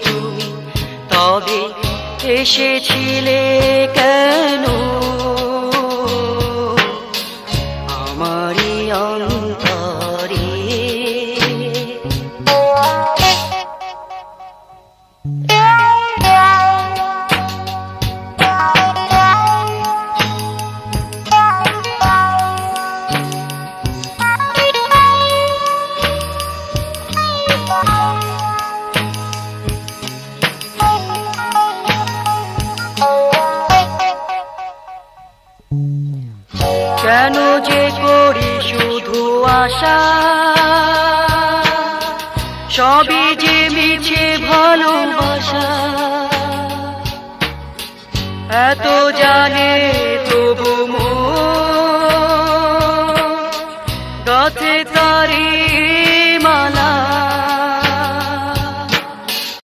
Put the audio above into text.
তুমি তবে এসেছিলে কেন আমারই অন্তরে? কেন যে করি শুধু আশা, সবই যে মিছে ভালোবাসা। এত জানে